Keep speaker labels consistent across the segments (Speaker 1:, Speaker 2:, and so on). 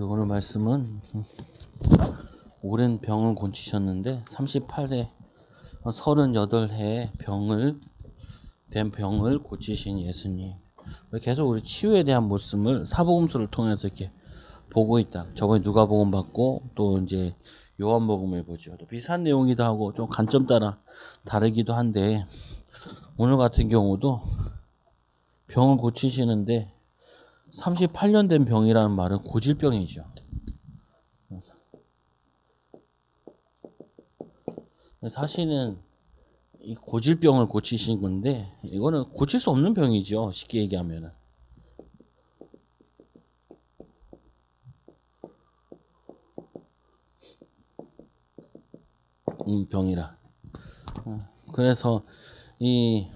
Speaker 1: 오늘 말씀은 오랜 병을 고치셨는데 38회 38해 병을 고치신 예수님. 계속 우리 치유에 대한 모습을 사복음서를 통해서 이렇게 보고 있다. 저번에 누가복음 받고 또 이제 요한복음을 보죠. 또 비슷한 내용이기도 하고 좀 관점 따라 다르기도 한데 오늘 같은 경우도 병을 고치시는데 38년 된 병이라는 말은 고질병이죠. 사실은 이 고질병을 고치신 건데 이거는 고칠 수 없는 병이죠. 쉽게 얘기하면은. 병이라. 그래서 이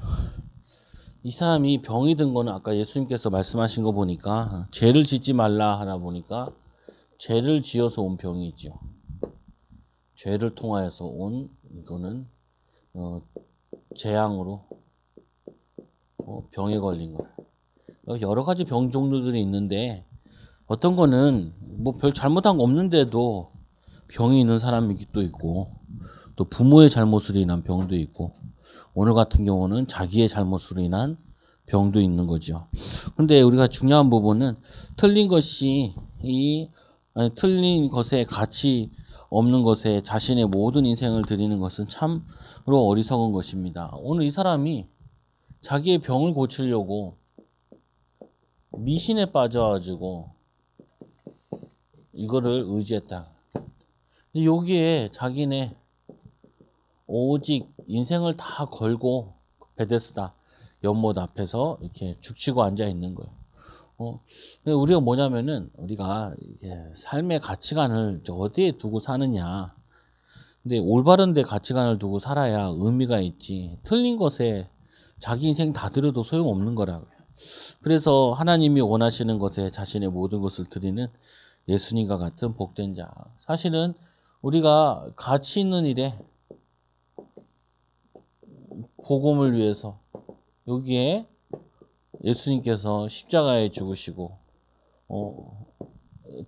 Speaker 1: 사람이 병이 든 거는 아까 예수님께서 말씀하신 거 보니까 죄를 짓지 말라 하나 보니까 죄를 지어서 온 병이죠. 죄를 통하여서 온 이거는 재앙으로 병에 걸린 거예요. 여러 가지 병 종류들이 있는데 어떤 거는 뭐 별 잘못한 거 없는데도 병이 있는 사람이 또 있고 또 부모의 잘못으로 인한 병도 있고 오늘 같은 경우는 자기의 잘못으로 인한 병도 있는 거죠. 근데 우리가 중요한 부분은 틀린 것에 가치 없는 것에 자신의 모든 인생을 드리는 것은 참으로 어리석은 것입니다. 오늘 이 사람이 자기의 병을 고치려고 미신에 빠져가지고 이거를 의지했다. 근데 여기에 자기네 오직 인생을 다 걸고 베데스다 연못 앞에서 이렇게 죽치고 앉아 있는 거예요. 근데 우리가 뭐냐면은 우리가 삶의 가치관을 어디에 두고 사느냐. 근데 올바른 데 가치관을 두고 살아야 의미가 있지. 틀린 것에 자기 인생 다 들여도 소용없는 거라고요. 그래서 하나님이 원하시는 것에 자신의 모든 것을 드리는 예수님과 같은 복된 자. 사실은 우리가 가치 있는 일에 복음을 위해서 여기에 예수님께서 십자가에 죽으시고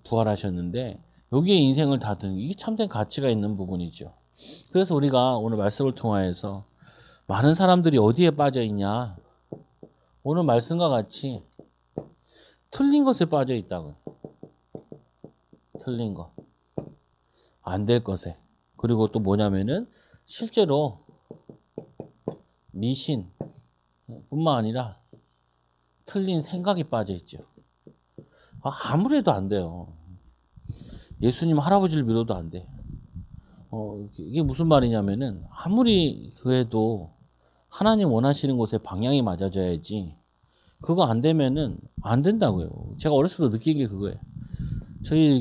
Speaker 1: 부활하셨는데 여기에 인생을 다 드는 이게 참된 가치가 있는 부분이죠. 그래서 우리가 오늘 말씀을 통하여서 많은 사람들이 어디에 빠져 있냐? 오늘 말씀과 같이 틀린 것에 빠져 있다고요. 틀린 것. 안 될 것에. 그리고 또 뭐냐면은 실제로 미신 뿐만 아니라 틀린 생각이 빠져 있죠. 아무리 해도 안 돼요. 예수님 할아버지를 믿어도 안 돼. 이게 무슨 말이냐면은 아무리 그래도 하나님 원하시는 곳에 방향이 맞아져야지. 그거 안 되면은 안 된다고요. 제가 어렸을 때 느낀 게 그거예요.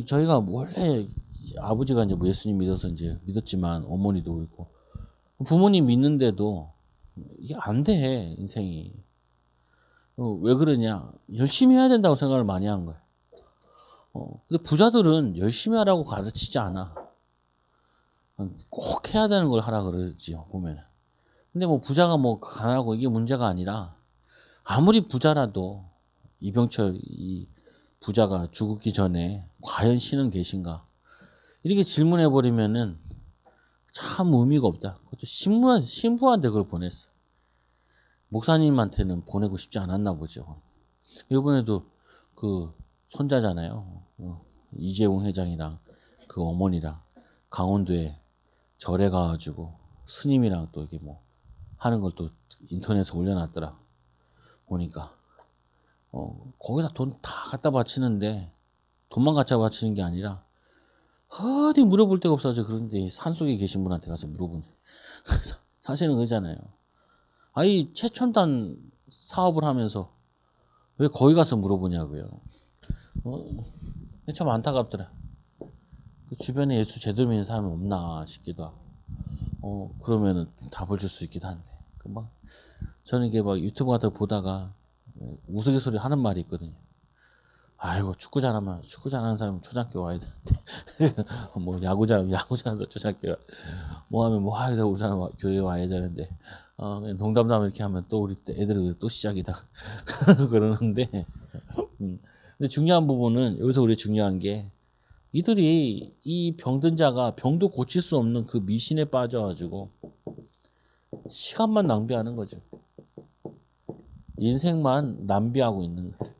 Speaker 1: 저희가 원래 아버지가 이제 뭐 예수님 믿어서 이제 믿었지만 어머니도 그렇고 부모님 믿는데도 이게 안 돼, 인생이. 왜 그러냐? 열심히 해야 된다고 생각을 많이 한 거야. 근데 부자들은 열심히 하라고 가르치지 않아. 꼭 해야 되는 걸 하라 그러지요, 보면. 근데 뭐 부자가 뭐 가난하고 이게 문제가 아니라 아무리 부자라도 이병철 이 부자가 죽기 전에 과연 신은 계신가? 이렇게 질문해 버리면은 참 의미가 없다. 그것도 신부한테 그걸 보냈어. 목사님한테는 보내고 싶지 않았나 보죠. 이번에도 그 손자잖아요. 이재용 회장이랑 그 어머니랑 강원도에 절에 가가지고 스님이랑 또 이게 뭐 하는 걸 또 인터넷에 올려놨더라. 보니까 거기다 돈 다 갖다 바치는데 돈만 갖다 바치는 게 아니라 어디 물어볼 데가 없어서 그런데 산속에 계신 분한테 가서 물어보네. 사실은 그러잖아요. 아이 최첨단 사업을 하면서 왜 거기 가서 물어보냐고요. 참 안타깝더라. 그 주변에 예수 제대로 믿는 사람이 없나 싶기도 하고. 그러면은 답을 줄 수 있기도 한데. 저는 이게 막 유튜브 같은 거 보다가 우스갯소리 하는 말이 있거든요. 아이고 축구 잘하는 사람은 초등학교 와야 되는데 뭐 야구 잘하는 사람 초등학교 뭐 하면 뭐 하야 우리 사람 교회 와야 되는데 그냥 농담담 이렇게 하면 또 우리 애들이 또 시작이다 그러는데 근데 중요한 부분은 여기서 우리 중요한 게 이들이 이 병든 자가 병도 고칠 수 없는 그 미신에 빠져가지고 시간만 낭비하는 거죠. 인생만 낭비하고 있는 거예요.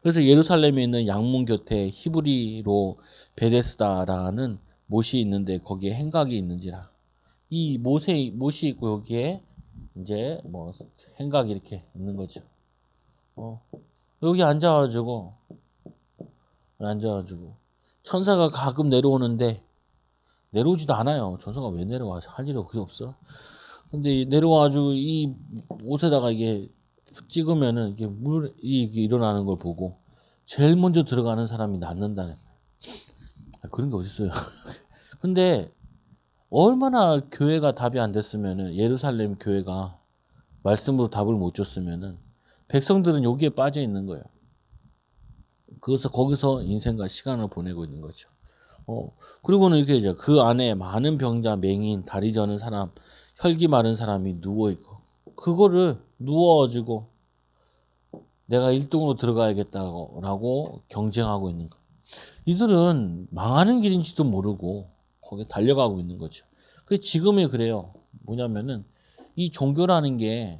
Speaker 1: 그래서 예루살렘에 있는 양문 곁에 히브리로 베데스다라는 못이 있는데 거기에 행각이 있는지라. 이 못이 있고 여기에 이제 뭐 행각이 이렇게 있는 거죠. 여기 앉아가지고 천사가 가끔 내려오는데 내려오지도 않아요. 천사가 왜 내려와? 할 일이 그게 없어. 근데 내려와가지고 이 옷에다가 이게 찍으면은 이게 물이 일어나는 걸 보고 제일 먼저 들어가는 사람이 낫는다는 그런 게 어딨어요. 근데 얼마나 교회가 답이 안 됐으면은 예루살렘 교회가 말씀으로 답을 못 줬으면은 백성들은 여기에 빠져 있는 거예요. 그래서 거기서 인생과 시간을 보내고 있는 거죠. 그리고는 이렇게 이제 그 안에 많은 병자, 맹인, 다리 저는 사람, 혈기 마른 사람이 누워 있고 그거를 누워가지고 내가 1등으로 들어가야겠다고 경쟁하고 있는 거. 이들은 망하는 길인지도 모르고 거기에 달려가고 있는 거죠. 그 지금이 그래요. 뭐냐면은 이 종교라는 게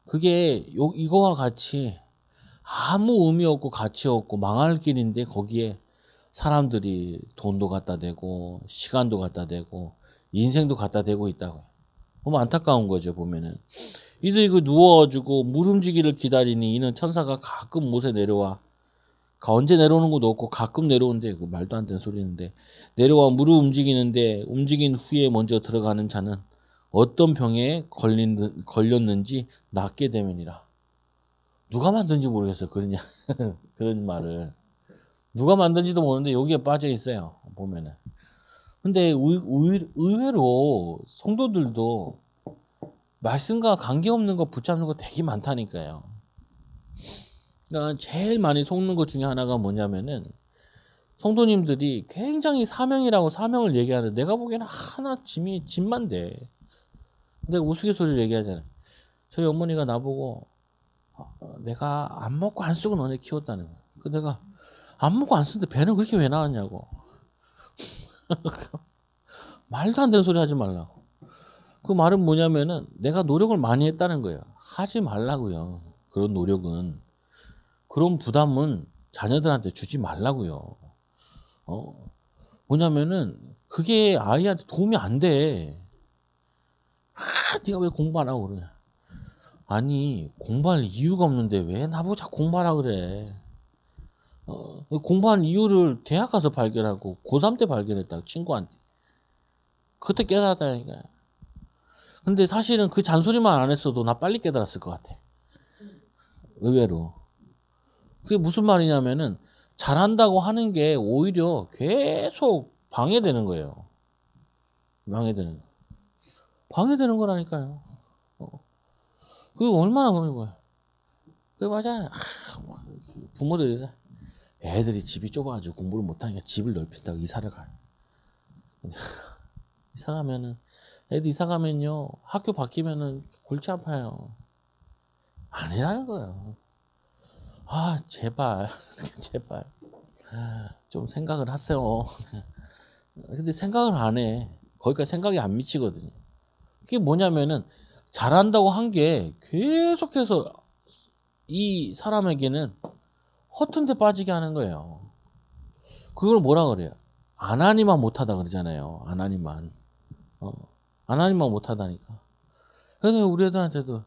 Speaker 1: 그게 이거와 같이 아무 의미 없고 가치 없고 망할 길인데 거기에 사람들이 돈도 갖다 대고 시간도 갖다 대고 인생도 갖다 대고 있다고요. 너무 안타까운 거죠 보면은. 이들이 그 누워가지고 물 움직이를 기다리니 이는 천사가 가끔 못에 내려와 언제 내려오는 것도 없고 가끔 내려오는데 그 말도 안 되는 소리인데 내려와 물을 움직이는데 움직인 후에 먼저 들어가는 자는 어떤 병에 걸렸는지 낫게 되면이라. 누가 만든지 모르겠어요. 그러냐 그런 말을 누가 만든지도 모르는데 여기에 빠져 있어요 보면은. 근데 의외로 성도들도 말씀과 관계없는 거 붙잡는 거 되게 많다니까요. 그러니까 제일 많이 속는 것 중에 하나가 뭐냐면은 성도님들이 굉장히 사명이라고 사명을 얘기하는데 내가 보기에는 하나 짐만 돼. 내가 우스갯소리를 얘기하잖아. 저희 어머니가 나보고 내가 안 먹고 안 쓰고 너네 키웠다는 거야. 그 내가 안 먹고 안 쓰는데 배는 그렇게 왜 나왔냐고. 말도 안 되는 소리 하지 말라고. 그 말은 뭐냐면은 내가 노력을 많이 했다는 거예요. 하지 말라고요. 그런 노력은. 그런 부담은 자녀들한테 주지 말라고요. 뭐냐면은 그게 아이한테 도움이 안 돼. 네가 왜 공부 안 하고 그러냐. 아니 공부할 이유가 없는데 왜 나보고 자꾸 공부하라 그래. 공부한 이유를 대학 가서 발견하고 고3 때 발견했다고 친구한테. 그때 깨달았다니까. 근데 사실은 그 잔소리만 안 했어도 나 빨리 깨달았을 것 같아. 의외로. 그게 무슨 말이냐면은 잘한다고 하는 게 오히려 계속 방해되는 거예요. 방해되는 거라니까요. 그게 얼마나 그런 거야. 그게 맞아. 부모들이 애들이 집이 좁아가지고 공부를 못하니까 집을 넓힌다고 이사를 가요. 이사 가면은 애들 이사 가면요 학교 바뀌면은 골치 아파요. 아니라는 거예요. 제발 제발 좀 생각을 하세요. 근데 생각을 안 해. 거기까지 생각이 안 미치거든요. 그게 뭐냐면은 잘한다고 한 게 계속해서 이 사람에게는 허튼 데 빠지게 하는 거예요. 그걸 뭐라 그래요? 아나니만 못하다 그러잖아요. 아나니만. 아나니만 못하다니까. 그래서 우리 애들한테도 야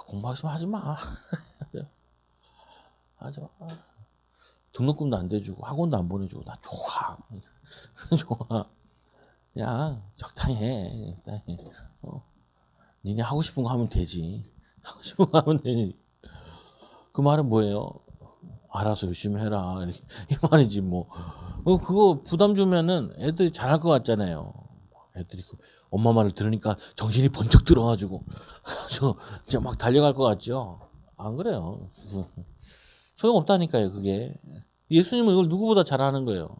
Speaker 1: 공부하지 마. 하지 마. 등록금도 안 대주고 학원도 안 보내주고 나 좋아. 좋아. 그냥 적당히 해. 니네 하고 싶은 거 하면 되지. 하고 싶은 거 하면 되지. 그 말은 뭐예요? 알아서 열심히 해라. 이 말이지 뭐. 그거 부담 주면은 애들이 잘할 것 같잖아요. 애들이 엄마 말을 들으니까 정신이 번쩍 들어가지고 진짜 막 달려갈 것 같죠? 안 그래요. 소용없다니까요, 그게. 예수님은 이걸 누구보다 잘하는 거예요.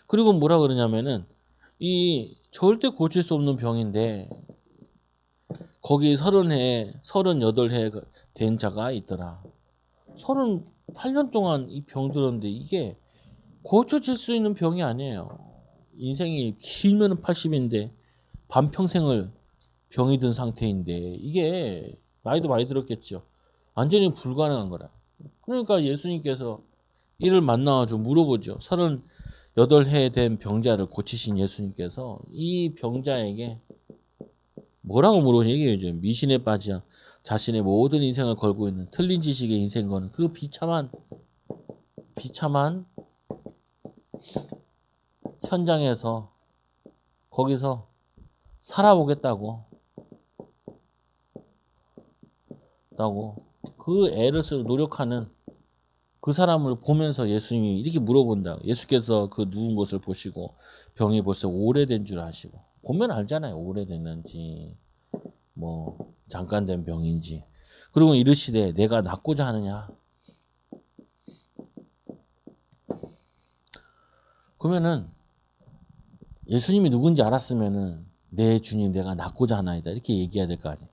Speaker 1: 그리고 뭐라 그러냐면은 이 절대 고칠 수 없는 병인데 거기 38해 된 자가 있더라. 38년 동안 이 병 들었는데 이게 고쳐질 수 있는 병이 아니에요. 인생이 길면 80인데 반평생을 병이 든 상태인데 이게 나이도 많이 들었겠죠. 완전히 불가능한 거라. 그러니까 예수님께서 이를 만나가지고 물어보죠. 38해 된 병자를 고치신 예수님께서 이 병자에게 뭐라고 물어보냐 얘기해요. 미신에 빠져 자신의 모든 인생을 걸고 있는 틀린 지식의 인생 거는 그 비참한 현장에서 거기서 살아보겠다고 그 애를 쓰고 노력하는 그 사람을 보면서 예수님이 이렇게 물어본다. 예수께서 그 누운 것을 보시고 병이 벌써 오래된 줄 아시고 보면 알잖아요. 오래됐는지 뭐 잠깐 된 병인지. 그리고 이르시되 내가 낫고자 하느냐. 그러면은 예수님이 누군지 알았으면은 내 주님 내가 낫고자 하나이다 이렇게 얘기해야 될 거 아니에요.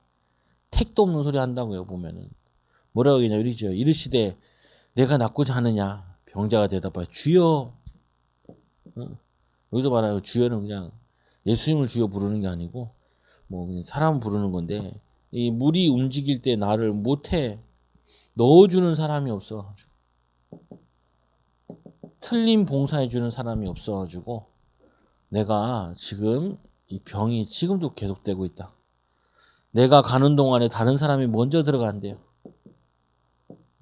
Speaker 1: 택도 없는 소리 한다고요. 보면은 뭐라고 하냐 이러죠. 이르시되 내가 낫고자 하느냐. 병자가 대답하여 주여. 여기서 말하는 주여는 그냥 예수님을 주여 부르는 게 아니고 뭐 그냥 사람 부르는 건데 이 물이 움직일 때 나를 못해 넣어주는 사람이 없어가지고 틀린 봉사해주는 사람이 없어가지고 내가 지금 이 병이 지금도 계속되고 있다. 내가 가는 동안에 다른 사람이 먼저 들어간대요.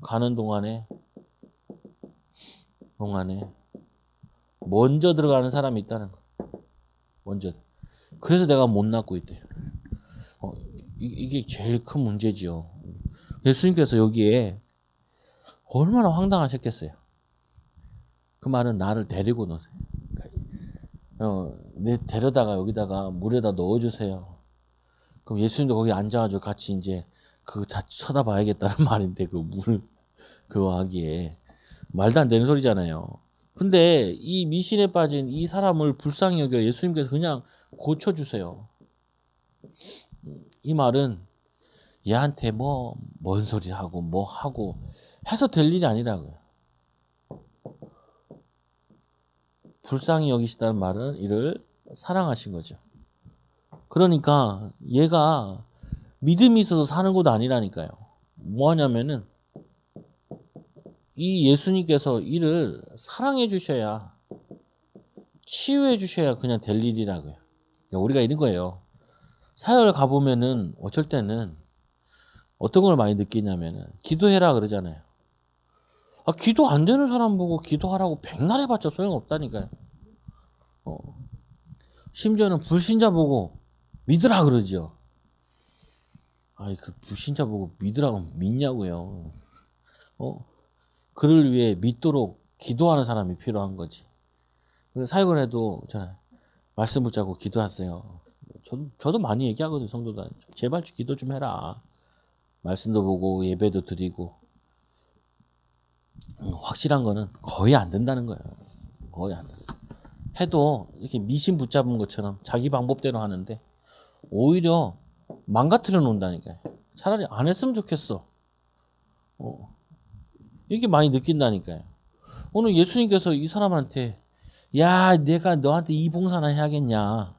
Speaker 1: 가는 동안에 먼저 들어가는 사람이 있다는 거. 먼저. 그래서 내가 못 낫고 있대요. 이게 제일 큰 문제지요. 예수님께서 여기에 얼마나 황당하셨겠어요. 그 말은 나를 데리고 놓으세요. 데려다가 여기다가 물에다 넣어주세요. 그럼 예수님도 거기 앉아가지고 같이 이제 그거 다 쳐다봐야겠다는 말인데 그 물 그거 하기에 말도 안 되는 소리잖아요. 근데 이 미신에 빠진 이 사람을 불쌍히 여겨 예수님께서 그냥 고쳐주세요. 이 말은 얘한테 뭐 뭔 소리 하고 뭐 하고 해서 될 일이 아니라고요. 불쌍히 여기시다는 말은 이를 사랑하신 거죠. 그러니까 얘가 믿음이 있어서 사는 것도 아니라니까요. 뭐 하냐면은 이 예수님께서 이를 사랑해 주셔야 치유해 주셔야 그냥 될 일이라고요. 그러니까 우리가 이런 거예요. 사역을 가보면은 어쩔 때는 어떤 걸 많이 느끼냐면은 기도해라 그러잖아요. 기도 안 되는 사람 보고 기도하라고 백날 해봤자 소용없다니까요. 심지어는 불신자 보고 믿으라 그러죠. 그 불신자 보고 믿으라고 믿냐고요. 그를 위해 믿도록 기도하는 사람이 필요한 거지. 사역을 해도 저는 말씀 붙잡고 기도하세요. 저도 많이 얘기하거든요. 성도들 제발 기도 좀 해라. 말씀도 보고 예배도 드리고 확실한 거는 거의 안 된다는 거예요. 거의 안 돼. 해도 이렇게 미신 붙잡은 것처럼 자기 방법대로 하는데 오히려 망가뜨려 놓는다니까요. 차라리 안 했으면 좋겠어. 이렇게 많이 느낀다니까요. 오늘 예수님께서 이 사람한테 야 내가 너한테 이 봉사나 해야겠냐.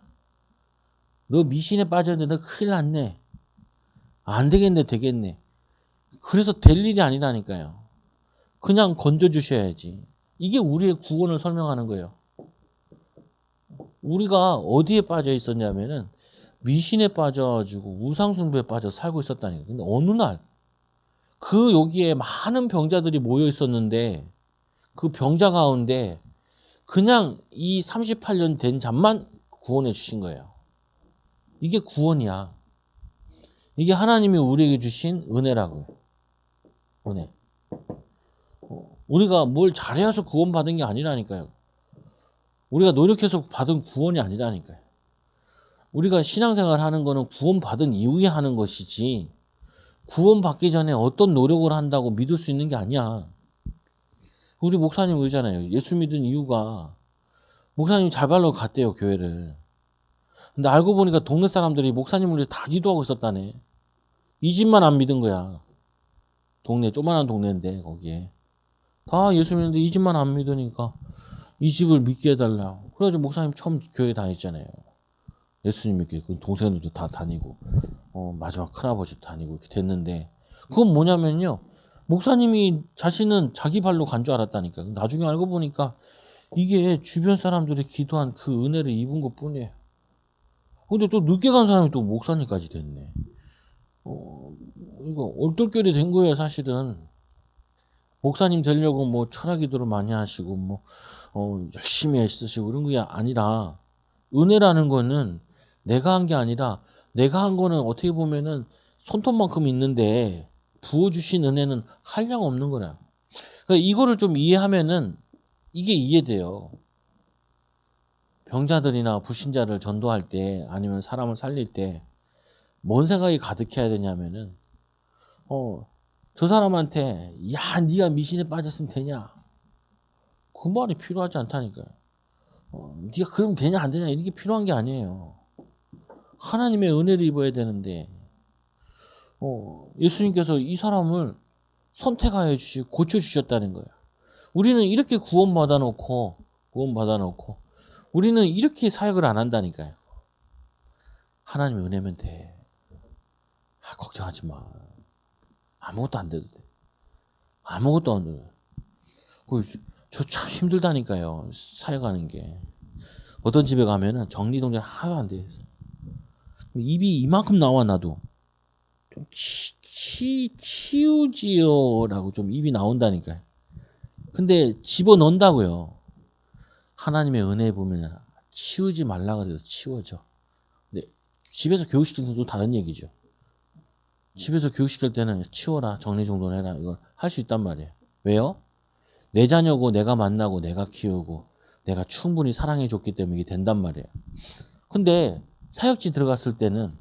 Speaker 1: 너 미신에 빠졌는데 너 큰일 났네. 안 되겠네 되겠네. 그래서 될 일이 아니라니까요. 그냥 건져주셔야지. 이게 우리의 구원을 설명하는 거예요. 우리가 어디에 빠져 있었냐면은 미신에 빠져가지고 우상숭배에 빠져 살고 있었다니까. 근데 어느 날 그 여기에 많은 병자들이 모여 있었는데 그 병자 가운데 그냥 이 38년 된 잠만 구원해 주신 거예요. 이게 구원이야. 이게 하나님이 우리에게 주신 은혜라고요. 은혜. 우리가 뭘 잘해서 구원받은 게 아니라니까요. 우리가 노력해서 받은 구원이 아니라니까요. 우리가 신앙생활 하는 거는 구원받은 이후에 하는 것이지 구원받기 전에 어떤 노력을 한다고 믿을 수 있는 게 아니야. 우리 목사님 그러잖아요. 예수 믿은 이유가 목사님 자발로 갔대요. 교회를. 근데 알고 보니까 동네 사람들이 목사님을 다 기도하고 있었다네. 이 집만 안 믿은 거야. 동네 조그만한 동네인데 거기에 다 예수 믿는데 이 집만 안 믿으니까 이 집을 믿게 해달라. 그래가지고 목사님 처음 교회 다녔잖아요. 예수님 믿게. 그 동생들도 다 다니고, 마지막 큰아버지도 다니고 이렇게 됐는데, 그건 뭐냐면요. 목사님이 자신은 자기 발로 간 줄 알았다니까. 나중에 알고 보니까 이게 주변 사람들이 기도한 그 은혜를 입은 것 뿐이에요. 근데 또 늦게 간 사람이 또 목사님까지 됐네. 이거 얼떨결에 된 거예요, 사실은. 목사님 되려고 뭐 철학 기도를 많이 하시고, 뭐, 열심히 애쓰시고 그런 게 아니라, 은혜라는 거는 내가 한 게 아니라, 내가 한 거는 어떻게 보면은 손톱만큼 있는데, 부어주신 은혜는 한량 없는 거라. 그러니까 이거를 좀 이해하면은, 이게 이해돼요. 병자들이나 불신자를 전도할 때, 아니면 사람을 살릴 때, 뭔 생각이 가득해야 되냐면은, 저 사람한테 야 네가 미신에 빠졌으면 되냐 그 말이 필요하지 않다니까요. 네가 그러면 되냐 안 되냐 이게 필요한 게 아니에요. 하나님의 은혜를 입어야 되는데 예수님께서 이 사람을 선택하여 주시고 고쳐주셨다는 거예요. 우리는 이렇게 구원받아 놓고 우리는 이렇게 사역을 안 한다니까요. 하나님의 은혜면 돼. 걱정하지 마. 아무것도 안 돼도 돼. 아무것도 안 돼. 저 참 힘들다니까요. 사역하는 게. 어떤 집에 가면은 정리동작 하나도 안 돼 있어. 입이 이만큼 나와 나도 좀 치우지요라고 좀 입이 나온다니까요. 근데 집어 넣는다고요. 하나님의 은혜 보면 치우지 말라 그래도 치워져. 근데 집에서 교육시키는 것도 다른 얘기죠. 집에서 교육시킬 때는 치워라 정리정돈해라 이걸 할 수 있단 말이에요. 왜요? 내 자녀고 내가 만나고 내가 키우고 내가 충분히 사랑해줬기 때문에 이게 된단 말이에요. 근데 사역지 들어갔을 때는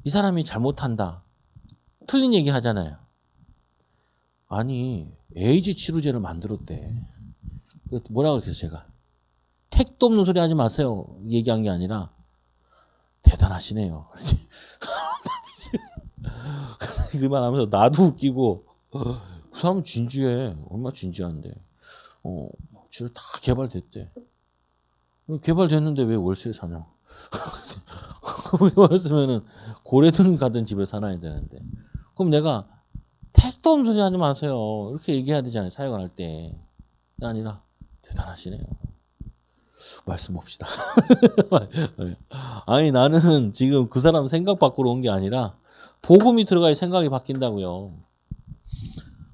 Speaker 1: 이 사람이 잘못한다. 틀린 얘기 하잖아요. 아니 에이즈 치료제를 만들었대. 뭐라고 그랬어요 제가. 택도 없는 소리 하지 마세요. 얘기한 게 아니라 대단하시네요. 그 말 하면서 나도 웃기고 그 사람은 진지해. 얼마나 진지한데. 치료 다 개발됐대. 개발됐는데 왜 월세에 사냐. 그랬으면은 고래등 가든 집에 살아야 되는데. 그럼 내가 택도 없는 소리 하지 마세요. 이렇게 얘기해야 되잖아요. 사역을 할 때. 아니라 대단하시네요. 말씀 봅시다. 아니 나는 지금 그 사람 생각 바꾸러 온 게 아니라 복음이 들어가야 생각이 바뀐다고요.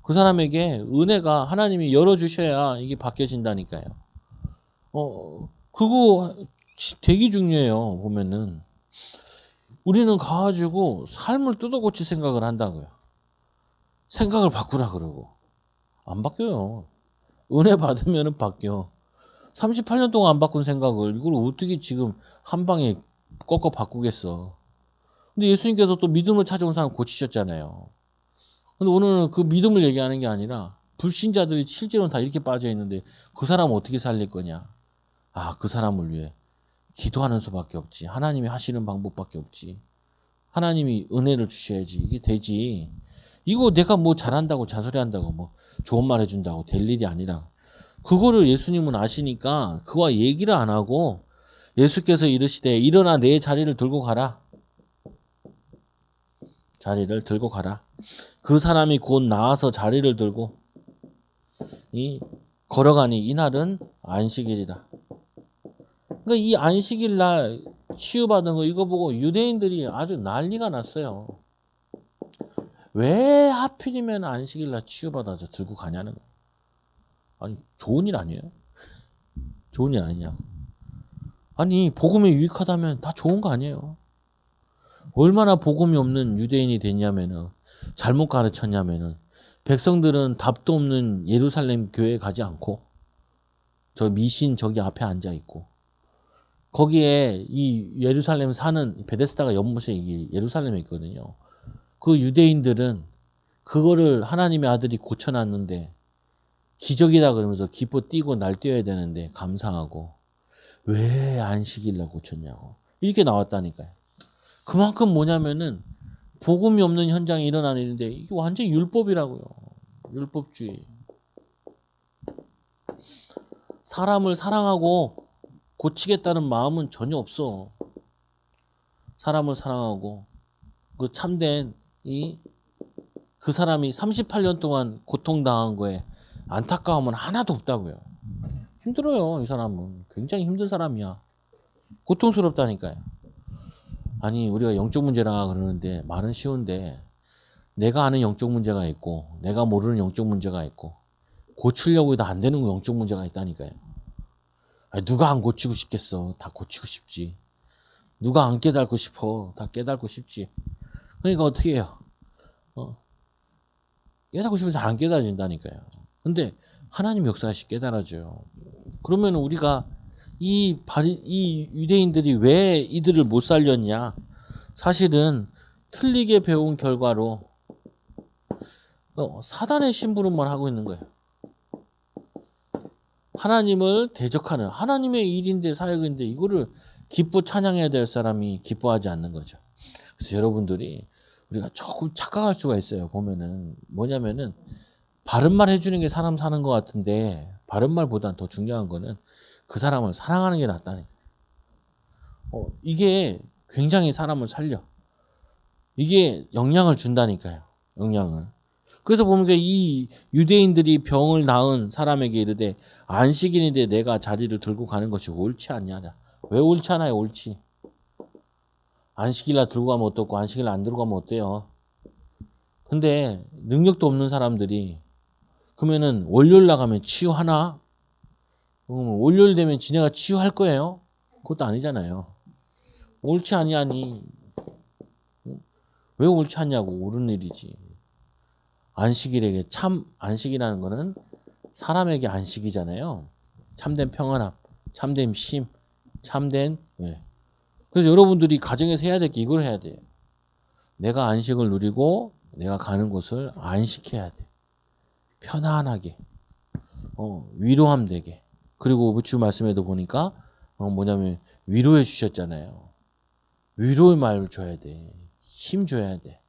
Speaker 1: 그 사람에게 은혜가 하나님이 열어주셔야 이게 바뀌어진다니까요. 그거 되게 중요해요. 보면은 우리는 가가지고 삶을 뜯어고칠 생각을 한다고요. 생각을 바꾸라 그러고 안 바뀌어요. 은혜 받으면은 바뀌어. 38년 동안 안 바꾼 생각을 이걸 어떻게 지금 한 방에 꺾어 바꾸겠어. 근데 예수님께서 또 믿음을 찾아온 사람 고치셨잖아요. 근데 오늘은 그 믿음을 얘기하는 게 아니라 불신자들이 실제로는 다 이렇게 빠져 있는데 그 사람 어떻게 살릴 거냐. 그 사람을 위해 기도하는 수밖에 없지. 하나님이 하시는 방법밖에 없지. 하나님이 은혜를 주셔야지 이게 되지. 이거 내가 뭐 잘한다고 잔소리한다고 뭐 좋은 말 해준다고 될 일이 아니라 그거를 예수님은 아시니까 그와 얘기를 안 하고 예수께서 이르시되 일어나 내 자리를 들고 가라. 자리를 들고 가라. 그 사람이 곧 나와서 자리를 들고 걸어가니 이날은 안식일이라. 그러니까 이 안식일 날 치유받은 거 이거 보고 유대인들이 아주 난리가 났어요. 왜 하필이면 안식일 날 치유받아서 들고 가냐는 거예요. 아니 좋은 일 아니에요? 좋은 일 아니냐고. 아니 복음이 유익하다면 다 좋은 거 아니에요. 얼마나 복음이 없는 유대인이 됐냐면은 잘못 가르쳤냐면은 백성들은 답도 없는 예루살렘 교회에 가지 않고 저 미신 저기 앞에 앉아 있고 거기에 이 예루살렘 사는 베데스다가 연못에 예루살렘에 있거든요. 그 유대인들은 그거를 하나님의 아들이 고쳐놨는데 기적이다 그러면서 기뻐 뛰고 날뛰어야 되는데 감사하고 왜 안식일 날 고쳤냐고 이렇게 나왔다니까요. 그만큼 뭐냐면은 복음이 없는 현장에 일어나는 일인데 이게 완전히 율법이라고요. 율법주의. 사람을 사랑하고 고치겠다는 마음은 전혀 없어. 사람을 사랑하고 그 참된 그 사람이 38년 동안 고통당한 거에 안타까움은 하나도 없다고요. 힘들어요. 이 사람은 굉장히 힘든 사람이야. 고통스럽다니까요. 아니 우리가 영적 문제라 그러는데 말은 쉬운데 내가 아는 영적 문제가 있고 내가 모르는 영적 문제가 있고 고치려고 해도 안 되는 영적 문제가 있다니까요. 아니, 누가 안 고치고 싶겠어. 다 고치고 싶지. 누가 안 깨닫고 싶어. 다 깨닫고 싶지. 그러니까 어떻게 해요? 깨닫고 싶으면 잘 안 깨달아진다니까요. 근데 하나님 역사시 깨달아져요. 그러면 우리가 이 유대인들이 왜 이들을 못 살렸냐? 사실은 틀리게 배운 결과로 사단의 심부름만 하고 있는 거예요. 하나님을 대적하는 하나님의 일인데 사역인데 이거를 기뻐 찬양해야 될 사람이 기뻐하지 않는 거죠. 그래서 여러분들이 우리가 조금 착각할 수가 있어요. 보면은 뭐냐면은 바른 말 해주는 게 사람 사는 것 같은데 바른 말보단 더 중요한 거는 그 사람을 사랑하는 게 낫다니. 이게 굉장히 사람을 살려. 이게 영향을 준다니까요. 영향을. 그래서 보면 이 유대인들이 병을 낳은 사람에게 이르되 안식일인데 내가 자리를 들고 가는 것이 옳지 않냐. 왜 옳지 않아요? 옳지. 안식일날 들고 가면 어떻고 안식일날 안 들고 가면 어때요? 근데 능력도 없는 사람들이 그러면은 월요일 나가면 치유하나? 월요일 되면 지네가 치유할 거예요? 그것도 아니잖아요. 옳지 아니하니. 왜 옳지 않냐고. 옳은 일이지. 안식일에게 안식이라는 거는 사람에게 안식이잖아요. 참된 평안함, 참된 쉼, 참된 그래서 여러분들이 가정에서 해야 될 게 이걸 해야 돼요. 내가 안식을 누리고 내가 가는 곳을 안식해야 돼. 편안하게. 위로함 되게. 그리고 우주 말씀에도 보니까 뭐냐면 위로해 주셨잖아요. 위로의 말을 줘야 돼. 힘 줘야 돼.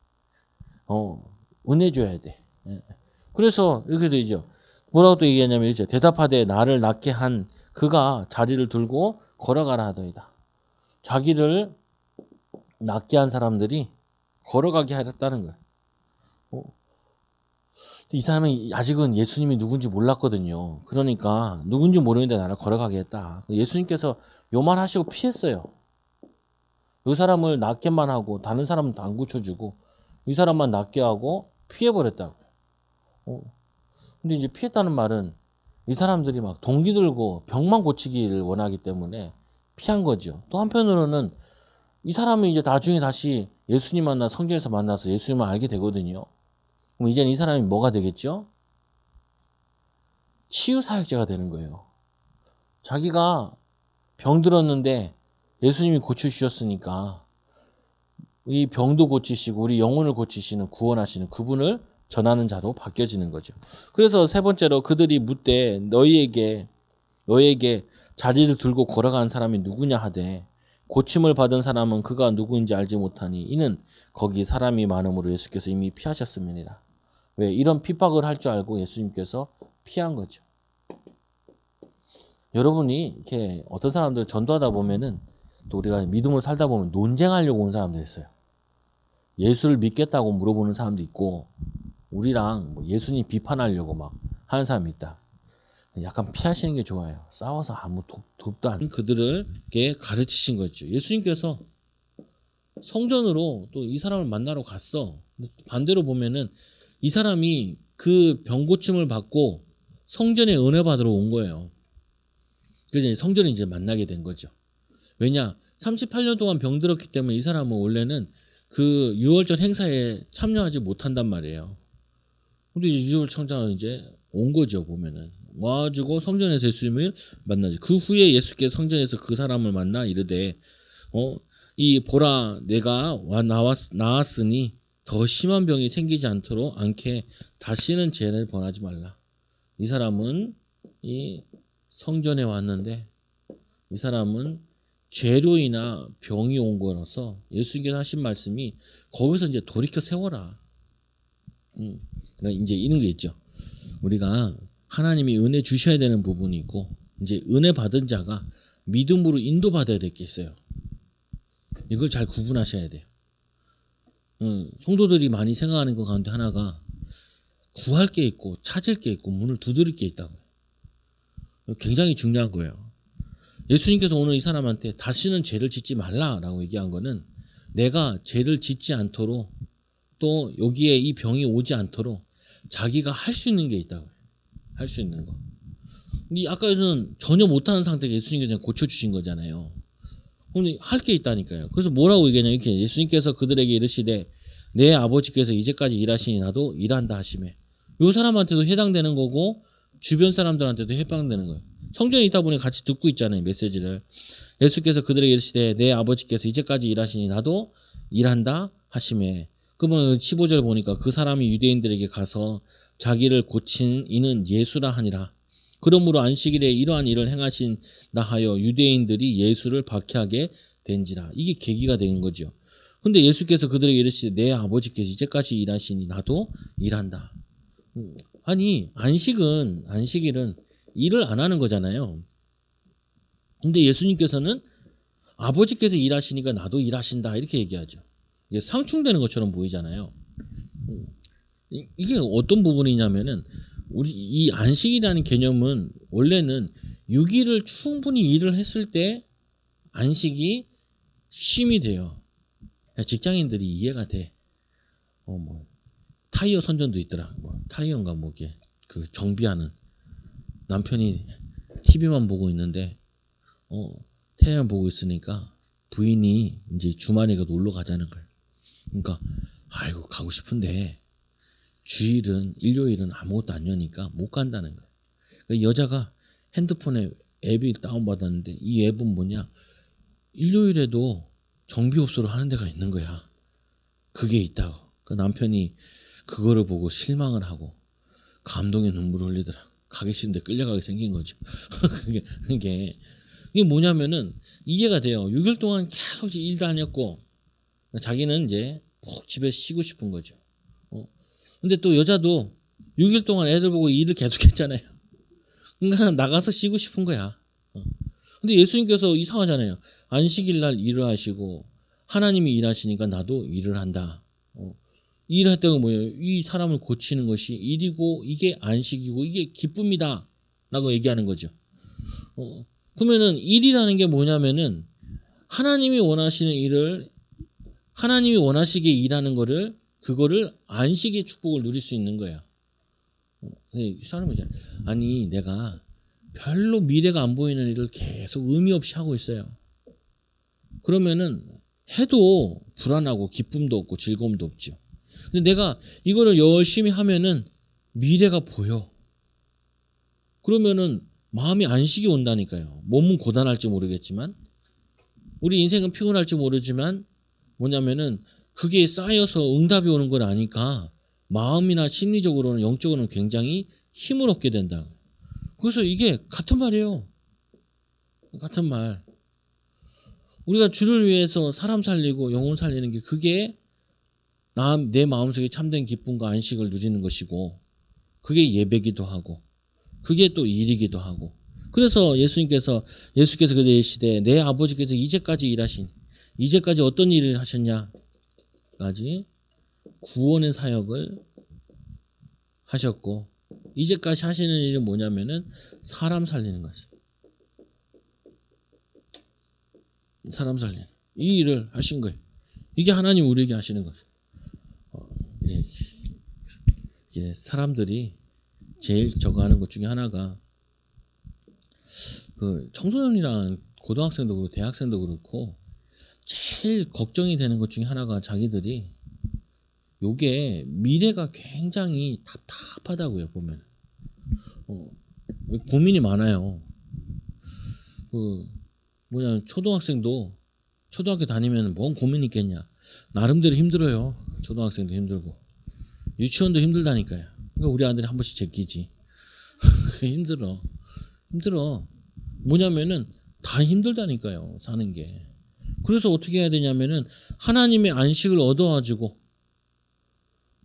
Speaker 1: 은혜 줘야 돼. 그래서 이렇게 되죠. 뭐라고 또 얘기하냐면 이제 대답하되 나를 낫게 한 그가 자리를 들고 걸어가라 하더이다. 자기를 낫게 한 사람들이 걸어가게 하였다는 거예요. 이 사람이 아직은 예수님이 누군지 몰랐거든요. 그러니까 누군지 모르는데 나를 걸어가게 했다. 예수님께서 요만하시고 피했어요. 이 사람을 낫게만 하고 다른 사람은 안 고쳐주고 이 사람만 낫게 하고 피해버렸다고요. 근데 이제 피했다는 말은 이 사람들이 막 동기 들고 병만 고치기를 원하기 때문에 피한 거죠. 또 한편으로는 이 사람은 이제 나중에 다시 예수님 만나 성경에서 만나서 예수님을 알게 되거든요. 그럼 이제는 이 사람이 뭐가 되겠죠? 치유사역자가 되는 거예요. 자기가 병들었는데 예수님이 고쳐주셨으니까 이 병도 고치시고 우리 영혼을 고치시는 구원하시는 그분을 전하는 자로 바뀌어지는 거죠. 그래서 세 번째로 그들이 묻되 너희에게 자리를 들고 걸어가는 사람이 누구냐 하되 고침을 받은 사람은 그가 누구인지 알지 못하니 이는 거기 사람이 많음으로 예수께서 이미 피하셨습니다. 왜? 이런 핍박을 할 줄 알고 예수님께서 피한 거죠. 여러분이 이렇게 어떤 사람들 전도하다 보면은 또 우리가 믿음을 살다 보면 논쟁하려고 온 사람도 있어요. 예수를 믿겠다고 물어보는 사람도 있고 우리랑 뭐 예수님 비판하려고 막 하는 사람이 있다. 약간 피하시는 게 좋아요. 싸워서 아무 돕도 안 그들을 이렇게 가르치신 거죠. 예수님께서 성전으로 또 이 사람을 만나러 갔어. 반대로 보면은 이 사람이 그 병고침을 받고 성전에 은혜 받으러 온 거예요. 그래서 성전에 이제 만나게 된 거죠. 왜냐? 38년 동안 병들었기 때문에 이 사람은 원래는 그 유월절 행사에 참여하지 못한단 말이에요. 근데 이제 유월 청장은 이제 온 거죠, 보면은. 와가지고 성전에서 예수님을 만나죠. 그 후에 예수께서 성전에서 그 사람을 만나 이르되, 이 보라, 내가 나왔으니 더 심한 병이 생기지 않게 다시는 죄를 범하지 말라. 이 사람은 이 성전에 왔는데, 이 사람은 죄로 인한 병이 온 거라서 예수님께서 하신 말씀이 거기서 이제 돌이켜 세워라. 그러니까 이제 이런 게 있죠. 우리가 하나님이 은혜 주셔야 되는 부분이 있고 이제 은혜 받은 자가 믿음으로 인도받아야 될 게 있어요. 이걸 잘 구분하셔야 돼요. 성도들이 많이 생각하는 것 가운데 하나가 구할 게 있고 찾을 게 있고 문을 두드릴 게 있다고요. 굉장히 중요한 거예요. 예수님께서 오늘 이 사람한테 다시는 죄를 짓지 말라라고 얘기한 거는 내가 죄를 짓지 않도록 또 여기에 이 병이 오지 않도록 자기가 할 수 있는 게 있다고요. 할 수 있는 거. 아까는 전혀 못하는 상태가 예수님께서 고쳐주신 거잖아요. 근데 할 게 있다니까요. 그래서 뭐라고 얘기하냐, 이렇게 예수님께서 그들에게 이르시되 내 아버지께서 이제까지 일하시니 나도 일한다 하시매. 요 사람한테도 해당되는 거고 주변 사람들한테도 해당되는 거예요. 성전에 있다 보니 같이 듣고 있잖아요, 메시지를. 예수께서 그들에게 이르시되 내 아버지께서 이제까지 일하시니 나도 일한다 하시매. 그러면 15절 보니까 그 사람이 유대인들에게 가서 자기를 고친 이는 예수라 하니라. 그러므로 안식일에 이러한 일을 행하신다 하여 유대인들이 예수를 박해하게 된지라. 이게 계기가 된 거죠. 근데 예수께서 그들에게 이르시되 내 아버지께서 이제까지 일하시니 나도 일한다. 아니 안식일은 일을 안 하는 거잖아요. 근데 예수님께서는 아버지께서 일하시니까 나도 일하신다 이렇게 얘기하죠. 이게 상충되는 것처럼 보이잖아요. 이게 어떤 부분이냐면은 우리 이 안식이라는 개념은 원래는 6일을 충분히 일을 했을 때 안식이 쉼이 돼요. 직장인들이 이해가 돼. 뭐 타이어 선전도 있더라. 뭐 타이어인가 뭐게 그 정비하는 남편이 TV만 보고 있는데 태양 보고 있으니까 부인이 이제 주말에 놀러 가자는 거예요. 그러니까 아이고 가고 싶은데 주일은 일요일은 아무것도 안 여니까 못 간다는 거예요. 그러니까 여자가 핸드폰에 앱이 다운받았는데 이 앱은 뭐냐, 일요일에도 정비업소를 하는 데가 있는 거야. 그게 있다고. 그 남편이 그거를 보고 실망을 하고 감동의 눈물을 흘리더라. 가기 싫은데 끌려가게 생긴 거죠. 이게 뭐냐면은 이해가 돼요. 6일 동안 계속 일 다녔고 자기는 이제 푹 집에서 쉬고 싶은 거죠. 근데 또 여자도 6일 동안 애들 보고 일을 계속 했잖아요. 그러니까 나가서 쉬고 싶은 거야. 근데 예수님께서 이상하잖아요. 안식일 날 일을 하시고 하나님이 일하시니까 나도 일을 한다. 일할 때가 뭐예요? 이 사람을 고치는 것이 일이고 이게 안식이고 이게 기쁨이다 라고 얘기하는 거죠. 그러면은 일이라는 게 뭐냐면은 하나님이 원하시는 일을 하나님이 원하시게 일하는 거를 그거를 안식의 축복을 누릴 수 있는 거예요. 사람이 아니 내가 별로 미래가 안 보이는 일을 계속 의미 없이 하고 있어요. 그러면은 해도 불안하고 기쁨도 없고 즐거움도 없죠. 근데 내가 이거를 열심히 하면은 미래가 보여. 그러면은 마음이 안식이 온다니까요. 몸은 고단할지 모르겠지만 우리 인생은 피곤할지 모르지만 뭐냐면은 그게 쌓여서 응답이 오는 걸 아니까 마음이나 심리적으로는 영적으로는 굉장히 힘을 얻게 된다. 그래서 이게 같은 말이에요. 같은 말. 우리가 주를 위해서 사람 살리고 영혼 살리는 게 그게 내 마음속에 참된 기쁨과 안식을 누리는 것이고 그게 예배기도 하고 그게 또 일이기도 하고. 그래서 예수께서 그들의 시대에 내 아버지께서 이제까지 어떤 일을 하셨냐? 까지 구원의 사역을 하셨고 이제까지 하시는 일은 뭐냐면은 사람 살리는 것이다. 사람 살리는 이 일을 하신 거예요. 이게 하나님 우리에게 하시는 거죠. 사람들이 제일 저거 하는 것 중에 하나가 그 청소년이랑 고등학생도 그렇고 대학생도 그렇고 제일 걱정이 되는 것 중에 하나가 자기들이 요게 미래가 굉장히 답답하다고요. 보면 고민이 많아요. 초등학생도 초등학교 다니면 뭔 고민이 있겠냐. 나름대로 힘들어요. 초등학생도 힘들고 유치원도 힘들다니까요. 그러니까 우리 아들이 한 번씩 제끼지. 힘들어. 뭐냐면은 다 힘들다니까요. 사는 게. 그래서 어떻게 해야 되냐면은 하나님의 안식을 얻어가지고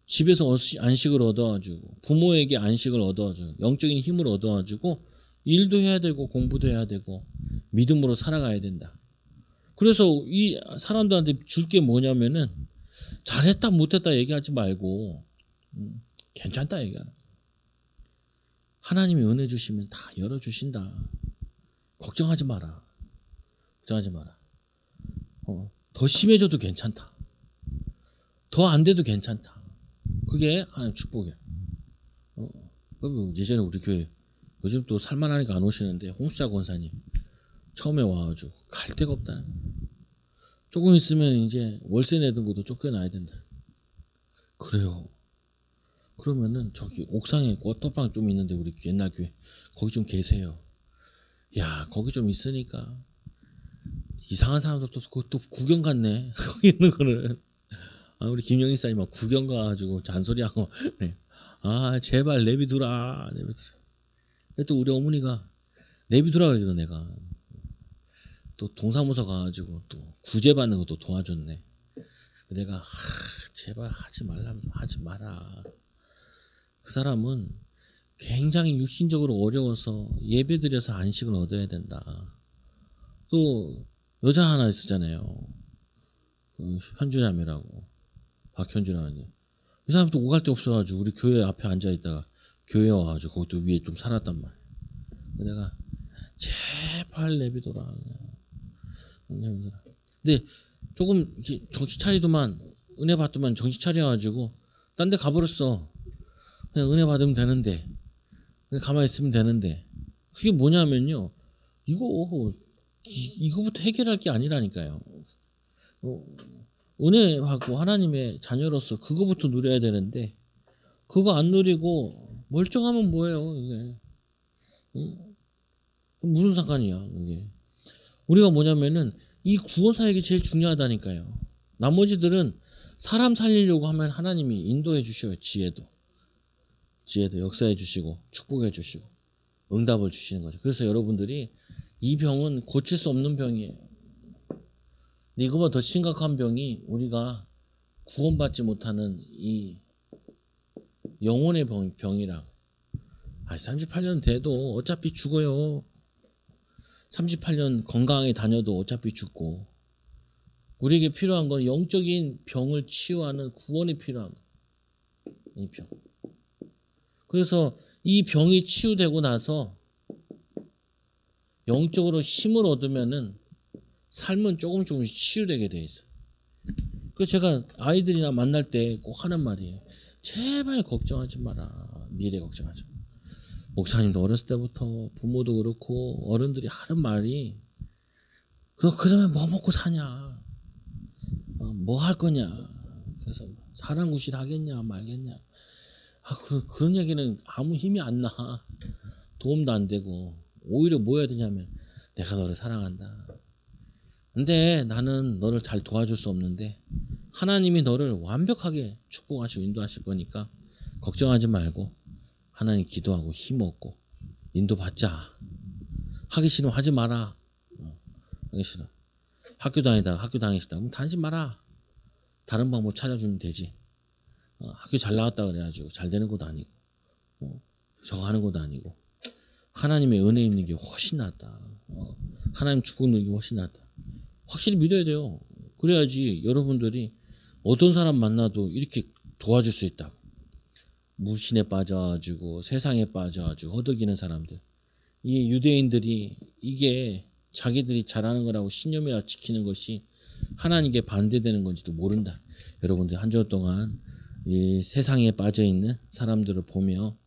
Speaker 1: 집에서 안식을 얻어가지고 부모에게 안식을 얻어가지고 영적인 힘을 얻어가지고 일도 해야 되고 공부도 해야 되고 믿음으로 살아가야 된다. 그래서 이 사람들한테 줄 게 뭐냐면은 잘했다 못했다 얘기하지 말고 괜찮다 얘기하는. 하나님이 은혜 주시면 다 열어주신다. 걱정하지 마라. 걱정하지 마라. 더 심해져도 괜찮다. 더 안 돼도 괜찮다. 그게 하나님 축복이야. 예전에 우리 교회 요즘 또 살만하니까 안 오시는데 홍수자 권사님 처음에 와가지고 갈 데가 없다. 조금 있으면 이제 월세 내던 것도 쫓겨나야 된다. 그래요. 그러면은 저기 옥상에 꽃도방 좀 있는데 우리 옛날 교회 거기 좀 계세요. 야 거기 좀 있으니까 이상한 사람들도 또 구경 갔네. 거기 있는 거는 우리 김영희 사님 막 구경 가가지고 잔소리하고 네. 제발 내비두라. 또 우리 어머니가 내비두라 그래도 내가 또 동사무소 가가지고 또 구제 받는 것도 도와줬네. 내가 제발 하지 마라. 그 사람은 굉장히 육신적으로 어려워서 예배드려서 안식을 얻어야 된다. 또 여자 하나 있었잖아요. 그 현주자매라고 박현주라는. 이 사람 또 오갈 데 없어가지고 우리 교회 앞에 앉아 있다가 교회 와가지고 거기 또 위에 좀 살았단 말이야. 내가 제발 내비둬라. 근데 조금 정신 차리더만 은혜 받더만 정신 차려가지고 딴 데 가버렸어. 그냥 은혜 받으면 되는데 그냥 가만히 있으면 되는데 그게 뭐냐면요. 이거부터 해결할 게 아니라니까요. 은혜 받고 하나님의 자녀로서 그거부터 누려야 되는데 그거 안 누리고 멀쩡하면 뭐예요 이게. 무슨 상관이야 이게. 우리가 뭐냐면은 이 구원 사역이 제일 중요하다니까요. 나머지들은 사람 살리려고 하면 하나님이 인도해 주셔요. 지혜도 역사해 주시고 축복해 주시고 응답을 주시는 거죠. 그래서 여러분들이 이 병은 고칠 수 없는 병이에요. 이거보다 더 심각한 병이 우리가 구원받지 못하는 이 영혼의 병이라. 38년 돼도 어차피 죽어요. 38년 건강하게 다녀도 어차피 죽고. 우리에게 필요한 건 영적인 병을 치유하는 구원이 필요한 이 병. 그래서 이 병이 치유되고 나서 영적으로 힘을 얻으면은 삶은 조금씩 치유되게 돼 있어. 그래서 제가 아이들이나 만날 때 꼭 하는 말이에요. 제발 걱정하지 마라. 미래 걱정하지 마. 목사님도 어렸을 때부터 부모도 그렇고 어른들이 하는 말이 그러면 뭐 먹고 사냐? 뭐 할 거냐? 그래서 사람 구실 하겠냐 말겠냐? 그런 얘기는 아무 힘이 안 나. 도움도 안 되고 오히려 뭐 해야 되냐면 내가 너를 사랑한다. 근데 나는 너를 잘 도와줄 수 없는데 하나님이 너를 완벽하게 축복하시고 인도하실 거니까 걱정하지 말고 하나님 기도하고 힘 얻고 인도받자. 하기 싫으면 하지 마라. 하기 싫어. 학교 다니다가 학교 다니기 싫다. 그럼 다니지 마라. 다른 방법 찾아주면 되지. 학교 잘 나왔다 그래가지고 잘 되는 것도 아니고 저거 하는 것도 아니고 하나님의 은혜 있는 게 훨씬 낫다. 하나님 축복 누리는 게 훨씬 낫다. 확실히 믿어야 돼요. 그래야지 여러분들이 어떤 사람 만나도 이렇게 도와줄 수 있다. 무신에 빠져가지고 세상에 빠져가지고 허덕이는 사람들. 이 유대인들이 이게 자기들이 잘하는 거라고 신념이라 지키는 것이 하나님께 반대되는 건지도 모른다. 여러분들 한 주 동안 이 세상에 빠져있는 사람들을 보며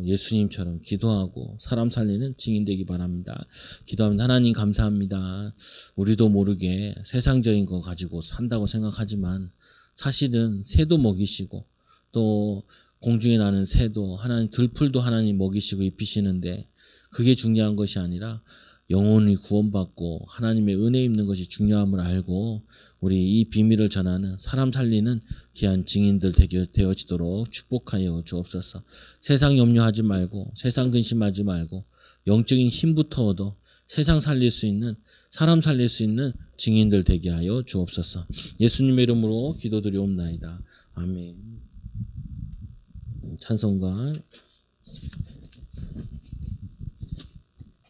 Speaker 1: 예수님처럼 기도하고 사람 살리는 증인 되기 바랍니다. 기도합니다. 하나님 감사합니다. 우리도 모르게 세상적인 거 가지고 산다고 생각하지만 사실은 새도 먹이시고 또 공중에 나는 새도 하나님 들풀도 하나님 먹이시고 입히시는데 그게 중요한 것이 아니라 영혼이 구원받고 하나님의 은혜 입는 것이 중요함을 알고 우리 이 비밀을 전하는 사람 살리는 귀한 증인들 되어지도록 축복하여 주옵소서. 세상 염려하지 말고 세상 근심하지 말고 영적인 힘부터 얻어 세상 살릴 수 있는 사람 살릴 수 있는 증인들 되게 하여 주옵소서. 예수님의 이름으로 기도드리옵나이다. 아멘. 찬송가